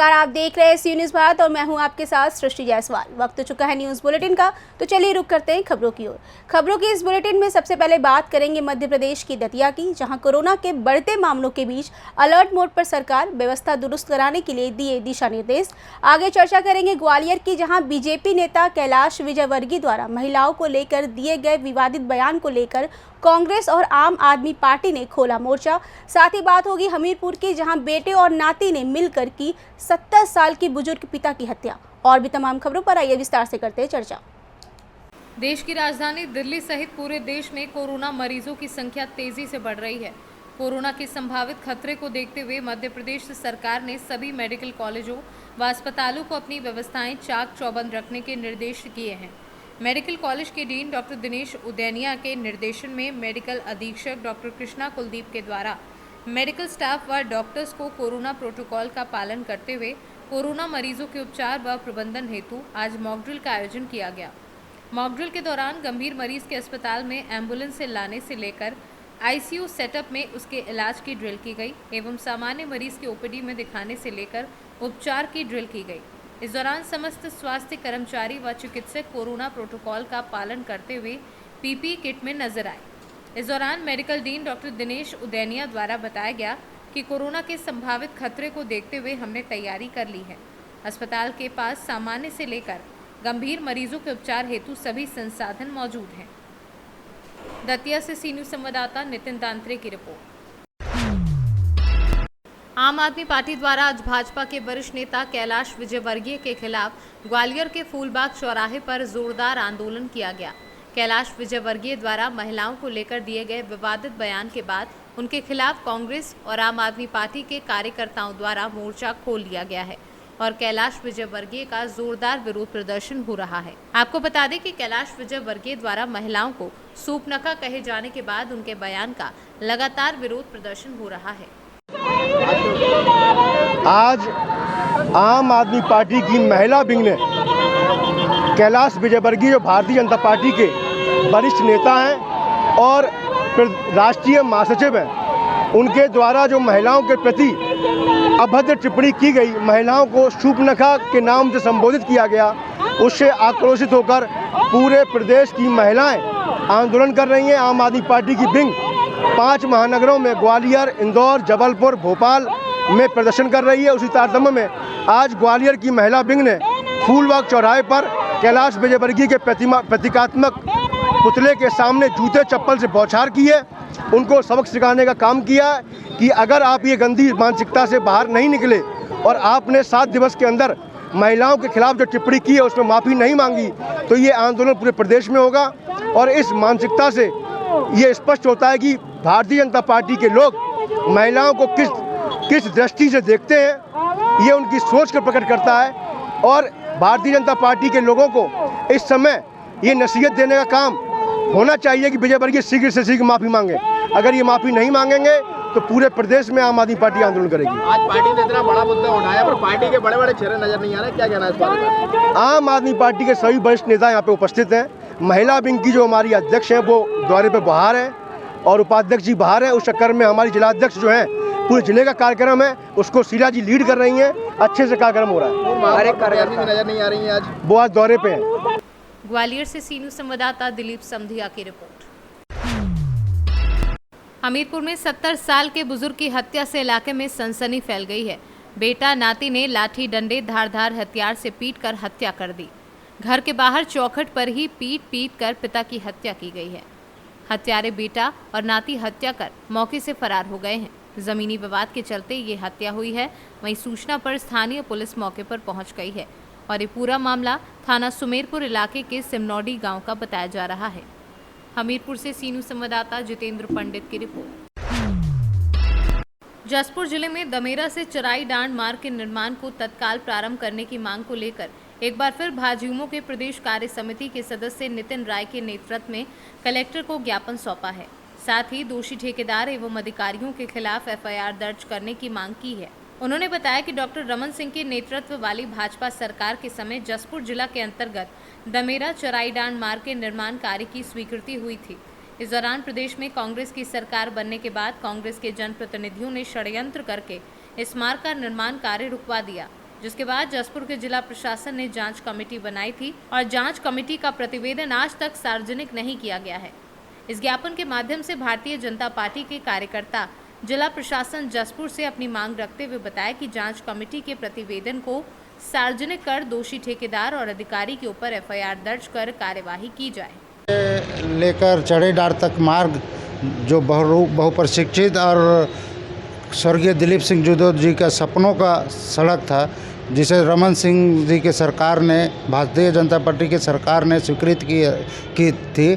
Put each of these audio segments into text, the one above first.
नमस्कार, आप देख रहे हैं सी न्यूज़ भारत और मैं हूं आपके साथ सृष्टि जायसवाल। वक्त हो चुका है न्यूज़ बुलेटिन का, तो चलिए रुक करते हैं खबरों की ओर। खबरों की इस बुलेटिन में सबसे पहले बात करेंगे मध्य प्रदेश की दतिया की, जहां कोरोना के बढ़ते मामलों के बीच अलर्ट मोड पर सरकार व्यवस्था दुरुस्त कराने के लिए दिए दिशा निर्देश। आगे चर्चा करेंगे ग्वालियर की, जहाँ बीजेपी नेता कैलाश विजयवर्गीय द्वारा महिलाओं को लेकर दिए गए विवादित बयान को लेकर कांग्रेस और आम आदमी पार्टी ने खोला मोर्चा। साथ ही बात होगी हमीरपुर की, जहां बेटे और नाती ने मिलकर की 70 साल की बुजुर्ग पिता की हत्या। और भी तमाम खबरों पर आइए विस्तार से करते हैं चर्चा। देश की राजधानी दिल्ली सहित पूरे देश में कोरोना मरीजों की संख्या तेजी से बढ़ रही है। कोरोना के संभावित खतरे को देखते हुए मध्य प्रदेश सरकार ने सभी मेडिकल कॉलेजों व अस्पतालों को अपनी व्यवस्थाएं चाक चौबंद रखने के निर्देश दिए हैं। मेडिकल कॉलेज के डीन डॉक्टर दिनेश उदैनिया के निर्देशन में मेडिकल अधीक्षक डॉक्टर कृष्णा कुलदीप के द्वारा मेडिकल स्टाफ व डॉक्टर्स को कोरोना प्रोटोकॉल का पालन करते हुए कोरोना मरीजों के उपचार व प्रबंधन हेतु आज मॉक ड्रिल का आयोजन किया गया। मॉक ड्रिल के दौरान गंभीर मरीज के अस्पताल में एम्बुलेंस से लाने से लेकर आईसीयू सेटअप में उसके इलाज की ड्रिल की गई एवं सामान्य मरीज के ओपीडी में दिखाने से लेकर उपचार की ड्रिल की गई। इस दौरान समस्त स्वास्थ्य कर्मचारी व चिकित्सक कोरोना प्रोटोकॉल का पालन करते हुए पीपीई किट में नजर आए। इस दौरान medical dean doctor Dinesh Udainiya द्वारा बताया गया कि कोरोना के संभावित खतरे को देखते हुए हमने तैयारी कर ली है। अस्पताल के पास सामान्य से लेकर गंभीर मरीजों के उपचार हेतु सभी संसाधन मौजूद हैं। दतिया से सी न्यूज़ संवाददाता नितिन दांत्रे की रिपोर्ट। आम आदमी पार्टी द्वारा आज भाजपा के वरिष्ठ नेता कैलाश विजयवर्गीय के खिलाफ ग्वालियर के फूलबाग चौराहे पर जोरदार आंदोलन किया गया। कैलाश विजयवर्गीय द्वारा महिलाओं को लेकर दिए गए विवादित बयान के बाद उनके खिलाफ कांग्रेस और आम आदमी पार्टी के कार्यकर्ताओं द्वारा मोर्चा खोल दिया गया है और कैलाश विजयवर्गीय का जोरदार विरोध प्रदर्शन हो रहा है। आपको बता दें कि कैलाश विजयवर्गीय द्वारा महिलाओं को सूपनखा कहे जाने के बाद उनके बयान का लगातार विरोध प्रदर्शन हो रहा है। आज आम आदमी पार्टी की महिला विंग ने कैलाश विजयवर्गीय जो भारतीय जनता पार्टी के वरिष्ठ नेता हैं और राष्ट्रीय महासचिव हैं, उनके द्वारा जो महिलाओं के प्रति अभद्र टिप्पणी की गई, महिलाओं को शूर्पणखा के नाम से संबोधित किया गया, उससे आक्रोशित होकर पूरे प्रदेश की महिलाएं आंदोलन कर रही हैं। आम आदमी पार्टी की विंग 5 महानगरों में ग्वालियर, इंदौर, जबलपुर, भोपाल में प्रदर्शन कर रही है। उसी तारतम्य में आज ग्वालियर की महिला विंग ने फूलबाग चौराहे पर कैलाश विजयवर्गीय के प्रतीकात्मक पुतले के सामने जूते चप्पल से बौछार की है। उनको सबक सिखाने का काम किया है कि अगर आप ये गंदी मानसिकता से बाहर नहीं निकले और आपने 7 दिवस के अंदर महिलाओं के खिलाफ जो टिप्पणी की है उसमें माफ़ी नहीं मांगी, तो ये आंदोलन पूरे प्रदेश में होगा। और इस मानसिकता से ये स्पष्ट होता है कि भारतीय जनता पार्टी के लोग महिलाओं को किस दृष्टि से देखते हैं, ये उनकी सोच को प्रकट करता है। और भारतीय जनता पार्टी के लोगों को इस समय ये नसीहत देने का काम होना चाहिए कि विजयवर्गीय शीघ्र से शीघ्र माफ़ी मांगे। अगर ये माफ़ी नहीं मांगेंगे तो पूरे प्रदेश में आम आदमी पार्टी आंदोलन करेगी। आज पार्टी ने इतना बड़ा मुद्दा उठाया पर पार्टी के बड़े बड़े चेहरे नजर नहीं आ रहे, क्या कहना है इस बारे में? आम आदमी पार्टी के सभी वरिष्ठ नेता यहाँ पे उपस्थित हैं। महिला विंग की जो हमारी अध्यक्ष हैं वो दौरे पे बाहर हैं और उपाध्यक्ष जी बाहर हैं। उस चक्कर में हमारी जिलाध्यक्ष जो है पूरे जिले का कार्यक्रम है उसको शीला जी लीड कर रही हैं। अच्छे से कार्यक्रम हो रहा है। नजर नहीं आ रही है, आज वो आज दौरे पे हैं। ग्वालियर से सी न्यूज़ संवाददाता दिलीप समधिया की रिपोर्ट। हमीरपुर में 70 साल के बुजुर्ग की हत्या से इलाके में सनसनी फैल गई है। बेटा नाती ने लाठी डंडे धारदार हथियार से पीटकर हत्या कर दी। घर के बाहर चौखट पर ही पीट कर पिता की हत्या की गई है। हत्यारे बेटा और नाती हत्या कर मौके से फरार हो गए हैं। जमीनी विवाद के चलते ये हत्या हुई है। वहीं सूचना पर स्थानीय पुलिस मौके पर पहुंच गई है और ये पूरा मामला थाना सुमेरपुर इलाके के सिमनौडी गांव का बताया जा रहा है। हमीरपुर से सी न्यूज़ संवाददाता जितेंद्र पंडित की रिपोर्ट। जसपुर जिले में दमेरा से चराई डांड मार्ग के निर्माण को तत्काल प्रारंभ करने की मांग को लेकर एक बार फिर भाजयुमो के प्रदेश कार्य समिति के सदस्य नितिन राय के नेतृत्व में कलेक्टर को ज्ञापन सौंपा है। साथ ही दोषी ठेकेदार एवं अधिकारियों के खिलाफ एफआईआर दर्ज करने की मांग की है। उन्होंने बताया कि डॉक्टर रमन सिंह के नेतृत्व वाली भाजपा सरकार के समय जसपुर जिला के अंतर्गत दमेरा चराई डांड मार्ग के निर्माण कार्य की स्वीकृति हुई थी। इस दौरान प्रदेश में कांग्रेस की सरकार बनने के बाद कांग्रेस के जनप्रतिनिधियों ने षड्यंत्र करके इस मार्ग का निर्माण कार्य रुकवा दिया। जिसके बाद जसपुर के जिला प्रशासन ने जांच कमेटी बनाई थी और जांच कमेटी का प्रतिवेदन आज तक सार्वजनिक नहीं किया गया है। इस ज्ञापन के माध्यम से भारतीय जनता पार्टी के कार्यकर्ता जिला प्रशासन जसपुर से अपनी मांग रखते हुए बताया कि जांच कमेटी के प्रतिवेदन को सार्वजनिक कर दोषी ठेकेदार और अधिकारी के ऊपर एफआईआर दर्ज कर कार्यवाही की जाए। लेकर चढ़ेडार तक मार्ग जो बहुप्रशिक्षित और स्वर्गीय दिलीप सिंह जुदो जी का सपनों का सड़क था, जिसे रमन सिंह जी के सरकार ने, भारतीय जनता पार्टी की सरकार ने स्वीकृत की थी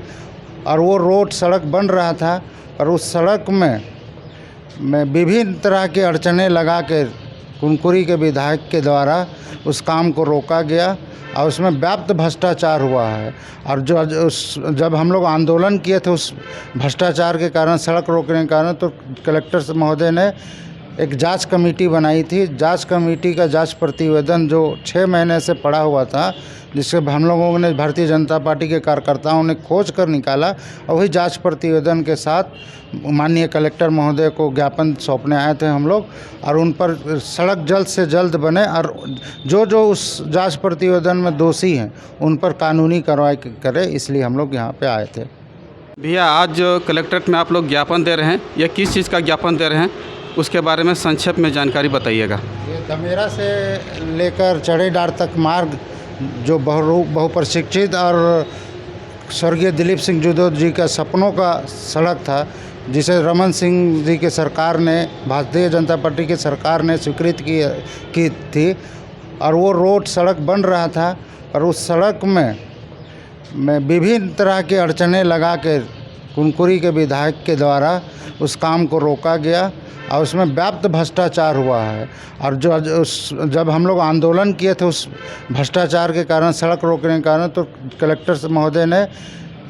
और वो रोड सड़क बन रहा था। और उस सड़क में विभिन्न तरह की अड़चनें लगा कर कुनकुरी के विधायक के द्वारा उस काम को रोका गया और उसमें व्याप्त भ्रष्टाचार हुआ है। और जब हम लोग आंदोलन किए थे उस भ्रष्टाचार के कारण, सड़क रोकने के कारण, तो कलेक्टर महोदय ने एक जांच कमेटी बनाई थी। जांच कमेटी का जांच प्रतिवेदन जो 6 महीने से पड़ा हुआ था, जिससे हम लोगों ने, भारतीय जनता पार्टी के कार्यकर्ताओं ने खोज कर निकाला और वही जांच प्रतिवेदन के साथ माननीय कलेक्टर महोदय को ज्ञापन सौंपने आए थे हम लोग। और उन पर सड़क जल्द से जल्द बने और जो उस जांच प्रतिवेदन में दोषी हैं उन पर कानूनी कार्रवाई करे, इसलिए हम लोग यहाँ पे आए थे। भैया, आज कलेक्ट्रेट में आप लोग ज्ञापन दे रहे हैं, या किस चीज़ का ज्ञापन दे रहे हैं, उसके बारे में संक्षेप में जानकारी बताइएगा। ये दमेरा से लेकर चढ़ेडार तक मार्ग जो बहुप्रशिक्षित और स्वर्गीय दिलीप सिंह जुदो जी का सपनों का सड़क था, जिसे रमन सिंह जी के सरकार ने, भारतीय जनता पार्टी की सरकार ने स्वीकृत की थी और वो रोड सड़क बन रहा था। और उस सड़क में विभिन्न तरह की अड़चनें लगा कर कुनकुरी के विधायक के द्वारा उस काम को रोका गया और उसमें व्याप्त भ्रष्टाचार हुआ है। और जब हम लोग आंदोलन किए थे उस भ्रष्टाचार के कारण, सड़क रोकने के कारण, तो कलेक्टर महोदय ने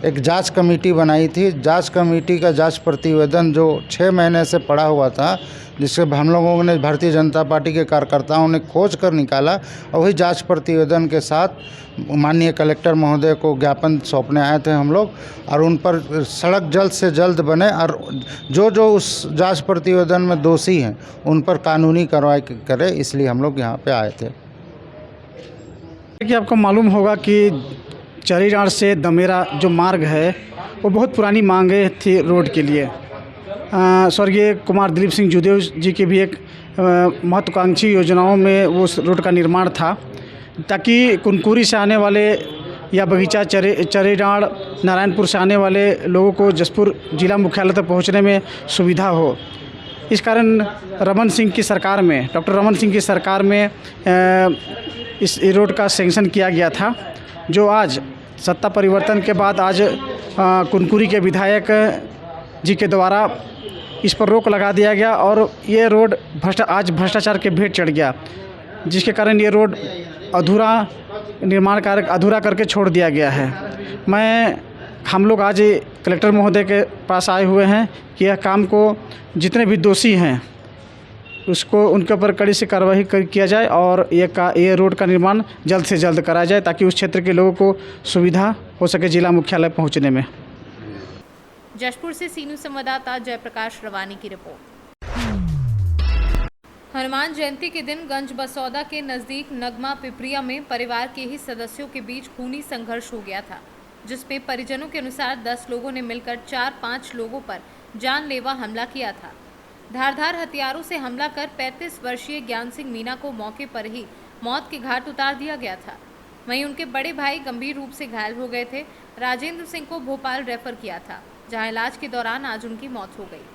एक जांच कमेटी बनाई थी। जांच कमेटी का जांच प्रतिवेदन जो 6 महीने से पड़ा हुआ था, जिससे हम लोगों ने, भारतीय जनता पार्टी के कार्यकर्ताओं ने खोज कर निकाला और वही जांच प्रतिवेदन के साथ माननीय कलेक्टर महोदय को ज्ञापन सौंपने आए थे हम लोग। और उन पर सड़क जल्द से जल्द बने और जो उस जांच प्रतिवेदन में दोषी हैं उन पर कानूनी कार्रवाई करे, इसलिए हम लोग यहाँ पे आए थे। कि आपको मालूम होगा कि चढ़ेडार से दमेरा जो मार्ग है वो बहुत पुरानी मांगे थी रोड के लिए। स्वर्गीय कुमार दिलीप सिंह जुदेव जी की भी एक महत्वाकांक्षी योजनाओं में वो रोड का निर्माण था, ताकि कुनकुरी से आने वाले या बगीचा चढ़ेडार नारायणपुर से आने वाले लोगों को जसपुर जिला मुख्यालय तक पहुंचने में सुविधा हो। इस कारण रमन सिंह की सरकार में, डॉक्टर रमन सिंह की सरकार में इस रोड का सैंक्शन किया गया था, जो आज सत्ता परिवर्तन के बाद आज कुनकुरी के विधायक जी के द्वारा इस पर रोक लगा दिया गया और ये रोड आज भ्रष्टाचार के भेंट चढ़ गया, जिसके कारण ये रोड निर्माण कार्य अधूरा करके छोड़ दिया गया है। हम लोग आज कलेक्टर महोदय के पास आए हुए हैं कि यह काम को जितने भी दोषी हैं उसको उनके ऊपर कड़ी से कार्रवाई किया जाए और ये रोड का निर्माण जल्द से जल्द कराया जाए, ताकि उस क्षेत्र के लोगों को सुविधा हो सके जिला मुख्यालय पहुंचने में। जशपुर से सीनू संवाददाता जयप्रकाश रवानी की रिपोर्ट। हनुमान जयंती के दिन गंज बसौदा के नजदीक नगमा पिपरिया में परिवार के ही सदस्यों के बीच खूनी संघर्ष हो गया था, जिसमें परिजनों के अनुसार 10 लोगों ने मिलकर 4-5 लोगों पर जानलेवा हमला किया था। धारदार हथियारों से हमला कर 35 वर्षीय ज्ञान सिंह मीना को मौके पर ही मौत के घाट उतार दिया गया था। वहीं उनके बड़े भाई गंभीर रूप से घायल हो गए थे। राजेंद्र सिंह को भोपाल रेफर किया था, जहां इलाज के दौरान आज उनकी मौत हो गई।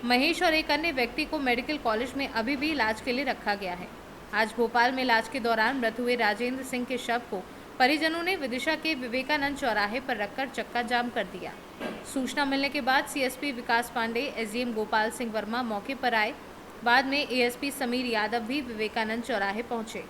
महेश और एक अन्य व्यक्ति को मेडिकल कॉलेज में अभी भी इलाज के लिए रखा गया है। आज भोपाल में इलाज के दौरान मृत हुए राजेंद्र सिंह के शव को परिजनों ने विदिशा के विवेकानंद चौराहे पर रखकर चक्का जाम कर दिया। सूचना मिलने के बाद सीएसपी विकास पांडे, एसडीएम गोपाल सिंह वर्मा मौके पर आए। बाद में एएसपी समीर यादव भी विवेकानंद चौराहे पहुंचे,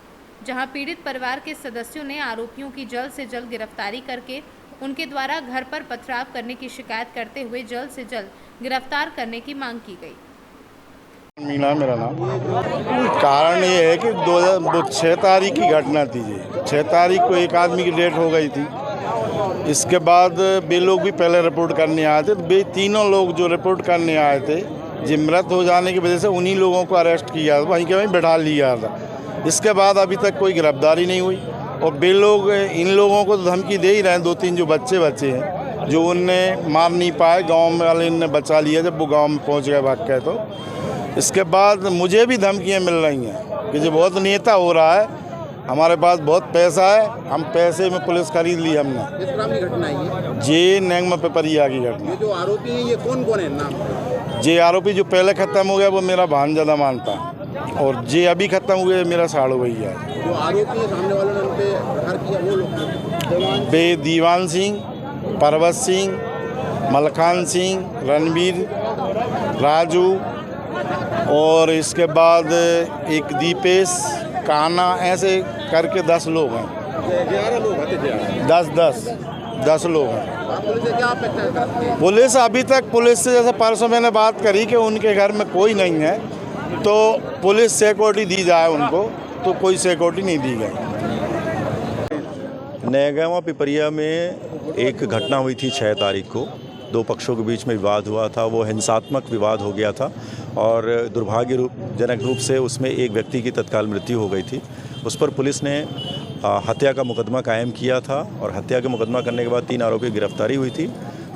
जहां पीड़ित परिवार के सदस्यों ने आरोपियों की जल्द से जल्द गिरफ्तारी करके उनके द्वारा घर पर पथराव करने की शिकायत करते हुए जल्द से जल्द गिरफ्तार करने की मांग की गई। मीना मेरा नाम। कारण ये है कि 6 तारीख की घटना थी जी। 6 तारीख को एक आदमी की डेथ हो गई थी। इसके बाद वे लोग भी पहले रिपोर्ट करने आए थे, तो वे तीनों लोग जो रिपोर्ट करने आए थे, जी मृत हो जाने की वजह से उन्हीं लोगों को अरेस्ट किया था, वहीं के वहीं बैठा लिया था। इसके बाद अभी तक कोई गिरफ्तारी नहीं हुई। और वे लोग इन लोगों को तो धमकी दे ही रहे हैं। 2-3 जो बच्चे हैं जो उनने मार नहीं पाए, गांव वाले ने बचा लिया जब वो गांव में पहुंच गए भाग के। तो इसके बाद मुझे भी धमकियां मिल रही हैं कि जो बहुत नेता हो रहा है, हमारे पास बहुत पैसा है, हम पैसे में पुलिस खरीद ली हमने। किस तरह की घटना है ये? जे नेंगमा पेपरिया की घटना। ये जो आरोपी हैं ये कौन कौन है नाम? जे आरोपी जो पहले ख़त्म हो गया वो मेरा भांजा मानता, और जे अभी ख़त्म हुए मेरा साड़ू भैया है। जो आरोपी हैं सामने वालों ने उन पे प्रहार किया वो लोग बे दीवान सिंह, परवत सिंह, मलखान सिंह, रणवीर, राजू, और इसके बाद एक दीपेश, काना, ऐसे करके 10 लोग हैं। 11 लोग हत्या 10 लोग हैं। पुलिस से क्या अपेक्षा करती है? पुलिस अभी तक, पुलिस से जैसे परसों मैंने बात करी कि उनके घर में कोई नहीं है तो पुलिस सिक्योरिटी दी जाए उनको, तो कोई सिक्योरिटी नहीं दी गई। नयागांव पिपरिया में एक घटना हुई थी 6 तारीख को। 2 पक्षों के बीच में विवाद हुआ था, वो हिंसात्मक विवाद हो गया था और दुर्भाग्यजनक रूप से उसमें एक व्यक्ति की तत्काल मृत्यु हो गई थी। उस पर पुलिस ने हत्या का मुकदमा कायम किया था और हत्या का मुकदमा करने के बाद 3 आरोपी की गिरफ्तारी हुई थी।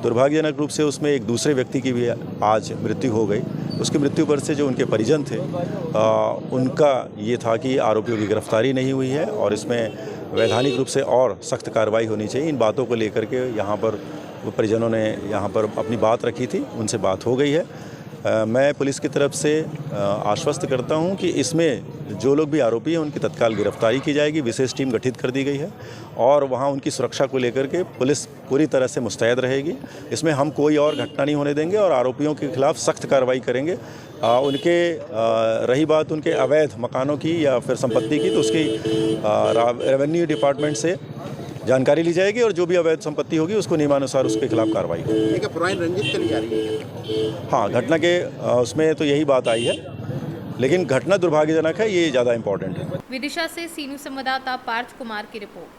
दुर्भाग्यजनक रूप से उसमें एक दूसरे व्यक्ति की भी आज मृत्यु हो गई। उसकी मृत्यु पर से जो उनके परिजन थे उनका ये था कि आरोपियों की गिरफ्तारी नहीं हुई है और इसमें वैधानिक रूप से और सख्त कार्रवाई होनी चाहिए। इन बातों को लेकर के यहाँ पर परिजनों ने यहाँ पर अपनी बात रखी थी, उनसे बात हो गई है। मैं पुलिस की तरफ से आश्वस्त करता हूँ कि इसमें जो लोग भी आरोपी हैं उनकी तत्काल गिरफ्तारी की जाएगी। विशेष टीम गठित कर दी गई है और वहाँ उनकी सुरक्षा को लेकर के पुलिस पूरी तरह से मुस्तैद रहेगी। इसमें हम कोई और घटना नहीं होने देंगे और आरोपियों के खिलाफ सख्त कार्रवाई करेंगे। रही बात उनके अवैध मकानों की या फिर संपत्ति की, तो उसकी रेवेन्यू डिपार्टमेंट से जानकारी ली जाएगी और जो भी अवैध संपत्ति होगी उसको नियमानुसार उसके खिलाफ कार्रवाई होगी। ये क्या पुरानी रंजिश चली जा रही है? हाँ, घटना के उसमें तो यही बात आई है, लेकिन घटना दुर्भाग्यजनक है, ये ज़्यादा इम्पोर्टेंट है। विदिशा से सीनू संवाददाता पार्थ कुमार की रिपोर्ट।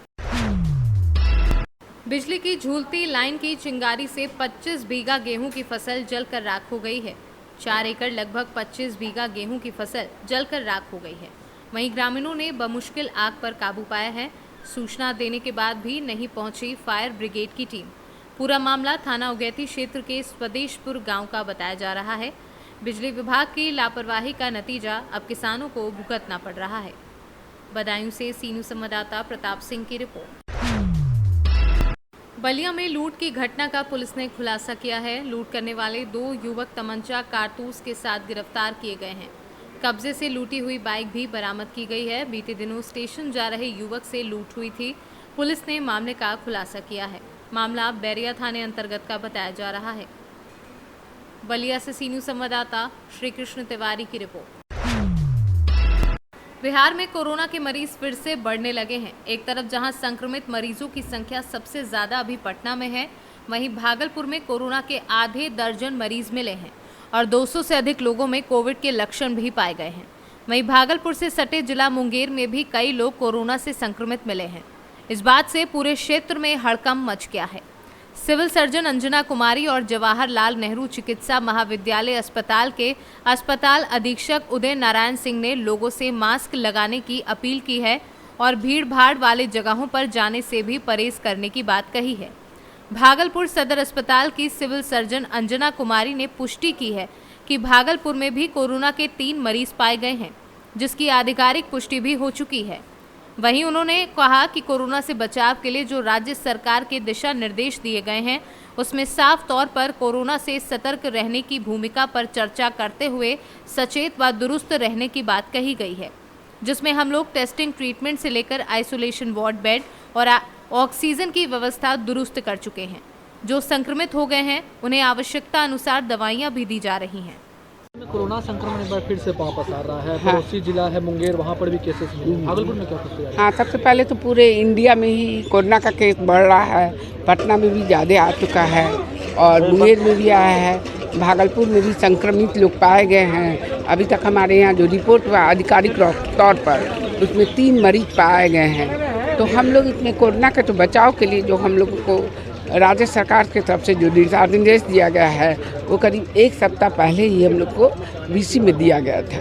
बिजली की झूलती लाइन की चिंगारी से 25 बीघा गेहूं की फसल जलकर राख हो गई है। 4 एकड़ लगभग 25 बीघा गेहूं की फसल जलकर राख हो गई है। वहीं ग्रामीणों ने बमुश्किल आग पर काबू पाया है। सूचना देने के बाद भी नहीं पहुंची फायर ब्रिगेड की टीम। पूरा मामला थाना उगैती क्षेत्र के स्वदेशपुर गांव का बताया जा रहा है। बिजली विभाग की लापरवाही का नतीजा अब किसानों को भुगतना पड़ रहा है। बदायूं से सीनू संवाददाता प्रताप सिंह की रिपोर्ट। बलिया में लूट की घटना का पुलिस ने खुलासा किया है। लूट करने वाले 2 युवक तमंचा कारतूस के साथ गिरफ्तार किए गए हैं। कब्जे से लूटी हुई बाइक भी बरामद की गई है। बीते दिनों स्टेशन जा रहे युवक से लूट हुई थी। पुलिस ने मामले का खुलासा किया है। मामला बैरिया थाने अंतर्गत का बताया जा रहा है। बलिया से सीनू संवाददाता श्री कृष्ण तिवारी की रिपोर्ट। बिहार में कोरोना के मरीज फिर से बढ़ने लगे हैं। एक तरफ जहां संक्रमित मरीजों की संख्या सबसे ज्यादा अभी पटना में है, वहीं भागलपुर में कोरोना के आधे दर्जन मरीज मिले हैं और 200 से अधिक लोगों में कोविड के लक्षण भी पाए गए हैं। वहीं भागलपुर से सटे जिला मुंगेर में भी कई लोग कोरोना से संक्रमित मिले हैं। इस बात से पूरे क्षेत्र में हड़कंप मच गया है। सिविल सर्जन अंजना कुमारी और जवाहरलाल नेहरू चिकित्सा महाविद्यालय अस्पताल के अस्पताल अधीक्षक उदय नारायण सिंह ने लोगों से मास्क लगाने की अपील की है और भीड़ भाड़ वाले जगहों पर जाने से भी परहेज करने की बात कही है। भागलपुर सदर अस्पताल की सिविल सर्जन अंजना कुमारी ने पुष्टि की है कि भागलपुर में भी कोरोना के 3 मरीज पाए गए हैं, जिसकी आधिकारिक पुष्टि भी हो चुकी है। वहीं उन्होंने कहा कि कोरोना से बचाव के लिए जो राज्य सरकार के दिशा निर्देश दिए गए हैं, उसमें साफ तौर पर कोरोना से सतर्क रहने की भूमिका पर चर्चा करते हुए सचेत व दुरुस्त रहने की बात कही गई है, जिसमें हम लोग टेस्टिंग, ट्रीटमेंट से लेकर आइसोलेशन वार्ड बेड और ऑक्सीजन की व्यवस्था दुरुस्त कर चुके हैं। जो संक्रमित हो गए हैं उन्हें आवश्यकता अनुसार दवाइयां भी दी जा रही हैं। कोरोना संक्रमण एक बार फिर से वापस आ रहा है। पड़ोसी जिला है मुंगेर, वहाँ पर भी केसेस मिले। भागलपुर में क्या कुछ? हाँ, सबसे पहले तो पूरे इंडिया में ही कोरोना का केस बढ़ रहा है। पटना में भी ज़्यादा आ चुका है और मुंगेर में भी आया है। भागलपुर में भी संक्रमित लोग पाए गए हैं। अभी तक हमारे यहाँ जो रिपोर्ट हुआ आधिकारिक तौर पर, उसमें 3 मरीज पाए गए हैं। तो हम लोग इसमें कोरोना के तो बचाव के लिए जो हम लोगों को राज्य सरकार की तरफ से जो दिशा निर्देश दिया गया है, वो करीब 1 सप्ताह पहले ही हम लोग को बीसी में दिया गया था।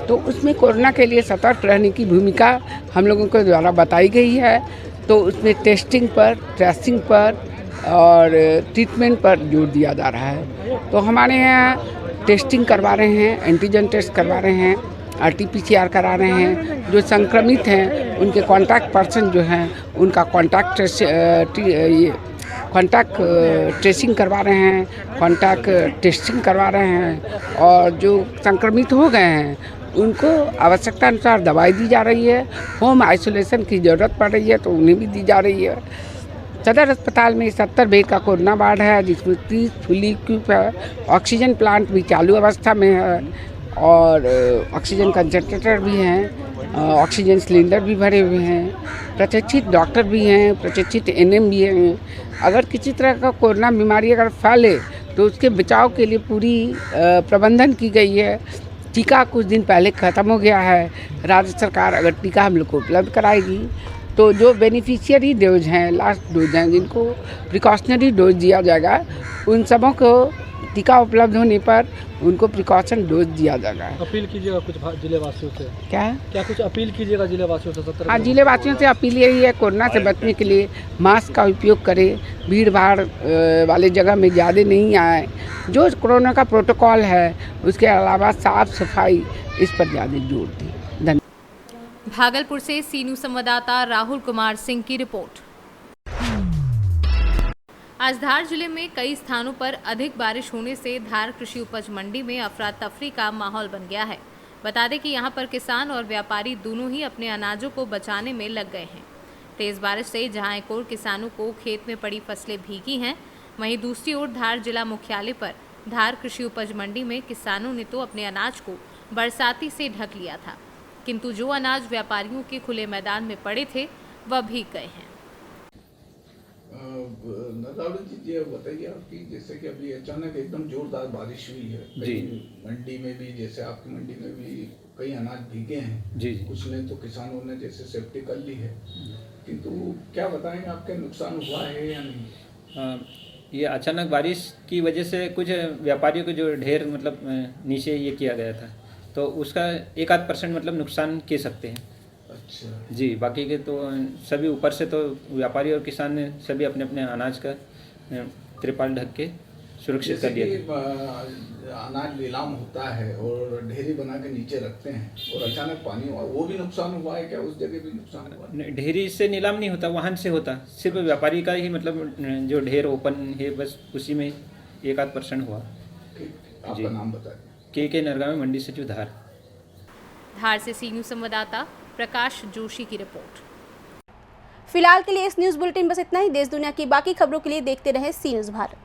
तो उसमें कोरोना के लिए सतर्क रहने की भूमिका हम लोगों के द्वारा बताई गई है। तो उसमें टेस्टिंग पर, ट्रेसिंग पर और ट्रीटमेंट पर जोर दिया जा रहा है। तो हमारे यहाँ टेस्टिंग करवा रहे हैं, एंटीजन टेस्ट करवा रहे हैं, RT-PCR करा रहे हैं। जो संक्रमित हैं उनके कॉन्टैक्ट पर्सन जो हैं उनका कॉन्टैक्ट ट्रेसिंग करवा रहे हैं, कॉन्टैक्ट टेस्टिंग करवा रहे हैं। और जो संक्रमित हो गए हैं उनको आवश्यकता अनुसार दवाई दी जा रही है। होम आइसोलेशन की ज़रूरत पड़ रही है तो उन्हें भी दी जा रही है। सदर अस्पताल में 70 बेड का कोरोना वार्ड है जिसमें 30 फुली इक्विप है। ऑक्सीजन प्लांट भी चालू अवस्था में है और ऑक्सीजन कंसंट्रेटर भी हैं, ऑक्सीजन सिलेंडर भी भरे हुए हैं। प्रशिक्षित डॉक्टर भी हैं, प्रशिक्षित NM भी हैं। अगर किसी तरह का कोरोना बीमारी अगर फैले तो उसके बचाव के लिए पूरी प्रबंधन की गई है। टीका कुछ दिन पहले ख़त्म हो गया है। राज्य सरकार अगर टीका हम लोग को उपलब्ध कराएगी तो जो बेनिफिशियरी डोज हैं, लास्ट डोज हैं, जिनको प्रिकॉशनरी डोज दिया जाएगा, उन सबों को टीका उपलब्ध होने पर उनको प्रिकॉशन डोज दिया जाएगा। अपील कीजिएगा कुछ जिले वासियों से। क्या कुछ अपील कीजिएगा जिले वासियों से? 70 हाँ, जिले वासियों से अपील यही है, कोरोना से बचने के लिए मास्क का उपयोग करें, भीड़ भाड़ वाले जगह में ज़्यादा नहीं आए। जो कोरोना का प्रोटोकॉल है उसके अलावा साफ सफाई, इस पर ज़्यादा जोर दें। धन्यवाद। भागलपुर से सीनू संवाददाता राहुल कुमार सिंह की रिपोर्ट। आज धार जिले में कई स्थानों पर अधिक बारिश होने से धार कृषि उपज मंडी में अफरा तफरी का माहौल बन गया है। बता दें कि यहां पर किसान और व्यापारी दोनों ही अपने अनाजों को बचाने में लग गए हैं। तेज बारिश से जहां एक ओर किसानों को खेत में पड़ी फसलें भीगी हैं, वहीं दूसरी ओर धार जिला मुख्यालय पर धार कृषि उपज मंडी में किसानों ने तो अपने अनाज को बरसाती से ढक लिया था, किंतु जो अनाज व्यापारियों के खुले मैदान में पड़े थे वह भीग गए हैं। नदावड़ी जी, ये बताइए आपकी, जैसे कि अभी अचानक एकदम जोरदार बारिश हुई है जी, मंडी में भी, जैसे आपकी मंडी में भी कई अनाज भीगे हैं जी, कुछ ने तो किसानों ने जैसे सेफ्टी कर ली है, किंतु क्या बताएंगे आपके नुकसान हुआ है या नहीं? ये अचानक बारिश की वजह से कुछ व्यापारियों को जो ढेर मतलब नीचे ये किया गया था तो उसका 1-8% मतलब नुकसान कह सकते हैं। अच्छा जी, बाकी के तो सभी ऊपर से तो व्यापारी और किसान ने सभी अपने अपने अनाज का त्रिपाल ढक के सुरक्षित कर दिया। अनाज नीलाम होता है और ढेरी बना के नीचे रखते हैं और अचानक पानी हुआ, वो भी नुकसान हुआ है क्या? उस जगह भी नुकसान हुआ? ढेरी से नीलाम नहीं होता, वाहन से होता, सिर्फ व्यापारी का ही मतलब जो ढेर ओपन है बस उसी में 1-8% हुआ। आपका नाम बताइए। के नरगा में मंडी सचिव धार। धार से सीनू संवाददाता प्रकाश जोशी की रिपोर्ट। फिलहाल के लिए इस न्यूज़ बुलेटिन बस इतना ही। देश दुनिया की बाकी खबरों के लिए देखते रहें सी न्यूज़ भारत।